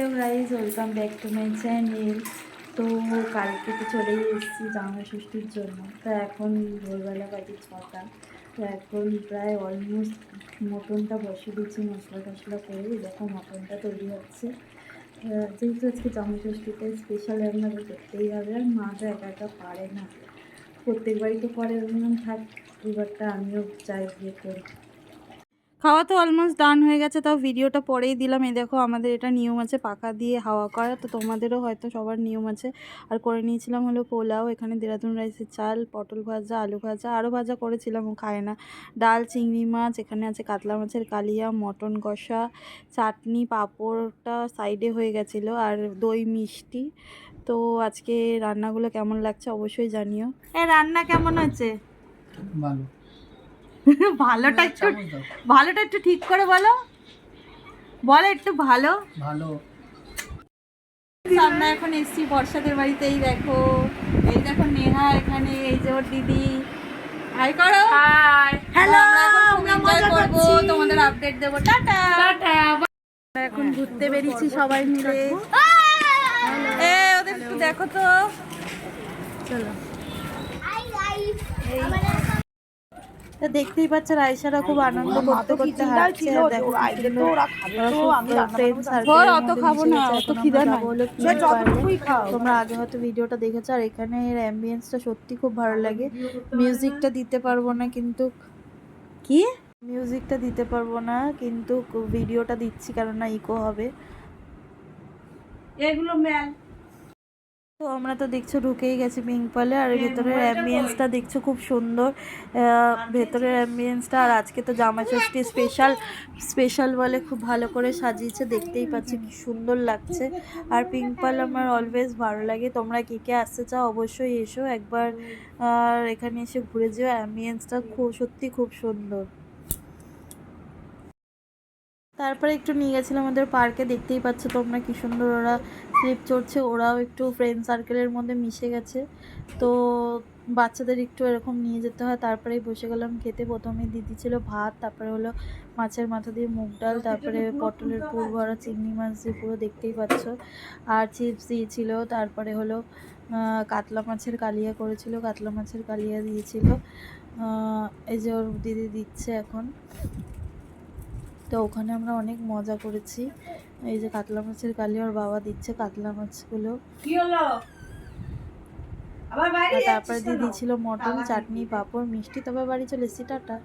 Hello guys, welcome back to my channel. তো কালকে তো চলেই এসেছি জামাই ষষ্ঠীর জন্য। তো এখন ভোরবেলা বাজে 6টা। তো এখন প্রায় অলমোস্ট মটনটা বসিয়ে দিচ্ছি মশলা টশলা করে। দেখো মটনটা তৈরি হচ্ছে। যেহেতু আজকে জামাই ষষ্ঠীতে স্পেশাল রান্না তো করতেই হবে, আর মা তো একা একা পারে না, প্রত্যেকবারই তো করে। থাক, এবারটা আমিও চাই গিয়ে করি। খাওয়া তো অলমোস্ট ডান হয়ে গেছে, তাও ভিডিওটা পরেই দিলাম। এই দেখো আমাদের এটা নিয়ম আছে পাখা দিয়ে হাওয়া করা, তো তোমাদেরও হয়তো সবার নিয়ম আছে। আর করে নিয়েছিলাম হলো পোলাও, এখানে দেরাদুন রাইসের চাল, পটল ভাজা, আলু ভাজা, আরও ভাজা করেছিলাম, ও খায় না। ডাল, চিংড়ি মাছ, এখানে আছে কাতলা মাছের কালিয়া, মটন কষা, চাটনি, পাঁপড়টা সাইডে হয়ে গেছিলো, আর দই মিষ্টি। তো আজকে রান্নাগুলো কেমন লাগছে অবশ্যই জানিও। রান্না কেমন হয়েছে? ভালো। ভালোটা একটু ঠিক করে বলো, একটু ভালো ভালো। আমরা এখন এসছি বর্ষাদের বাড়িতেই। দেখো, এই দেখো নেহা এখানে, এই যে ওর দিদি। হাই করো। হাই। হ্যালো, আমরা মজা করব, তোমাদের আপডেট দেব। Tata tata. আমরা এখন ঘুরতে বেরিয়েছি সবাই মিলে। ওদের একটু দেখো তো, চলো। তো দেখতেই পাচ্ছ রাইসারা খুব আনন্দ করতে করতে হাঁটছে। অত খাবো না, অত খিদে না। তোমরা আগে হয়তো ভিডিওটা দেখেছো। আর এখানে এর অ্যাম্বিয়েন্সটা সত্যি খুব ভালো লাগে। মিউজিকটা দিতে পারবো না কিন্তু, কি মিউজিকটা দিতে পারবো না কিন্তু ভিডিওটা দিচ্ছি, কারণ ইকো হবে। এগুলো ম্যাল। তো আমরা তো দেখছো ঢুকেই গেছি পিঙ্ক পালে, আর ভেতরের অ্যাম্বিয়েন্সটা দেখছো খুব সুন্দর। ভেতরের অ্যাম্বিয়েন্সটা, আর আজকে তো জামাই ষষ্ঠী স্পেশাল বলে খুব ভালো করে সাজিয়েছে, দেখতেই পাচ্ছি কি সুন্দর লাগছে। আর পিঙ্ক পাল আমার অলওয়েজ ভালো লাগে। তোমরা কে কে আসতে চাও অবশ্যই এসো একবার, আর এখানে এসে ঘুরে যেও। অ্যাম্বিয়েন্সটা সত্যি খুব সুন্দর। তারপরে একটু নিয়ে গেছিলাম আমাদের পার্কে, দেখতেই পাচ্ছ তোমরা কি সুন্দর ওরা স্লিপ চড়ছে। ওরাও একটু ফ্রেন্ড সার্কেলের মধ্যে মিশে গেছে। তো বাচ্চাদের একটু এরকম নিয়ে যেতে হয়। তারপরেই বসে গেলাম খেতে। প্রথমে দিদি ছিল ভাত, তারপরে হলো মাছের মাথা দিয়ে মুগ ডাল, তারপরে পটলের পুর ভরা চিংড়ি মাছ দিয়ে পুরো, দেখতেই পাচ্ছ। আর চিপস দিয়েছিল, তারপরে হলো কাতলা মাছের কালিয়া করেছিল, কাতলা মাছের কালিয়া দিয়েছিল। এই যে ওর দিদি দিচ্ছে এখন। তো ওখানে আমরা অনেক মজা করেছি। এই যে কাতলা মাছের কালিয়া ওর বাবা দিচ্ছে কাতলা মাছগুলো। কি হলো? তারপরে দিদি ছিল মটন, চাটনি, পাঁপড়, মিষ্টি। তবে বাড়ি চলে এসেছি, টাটা।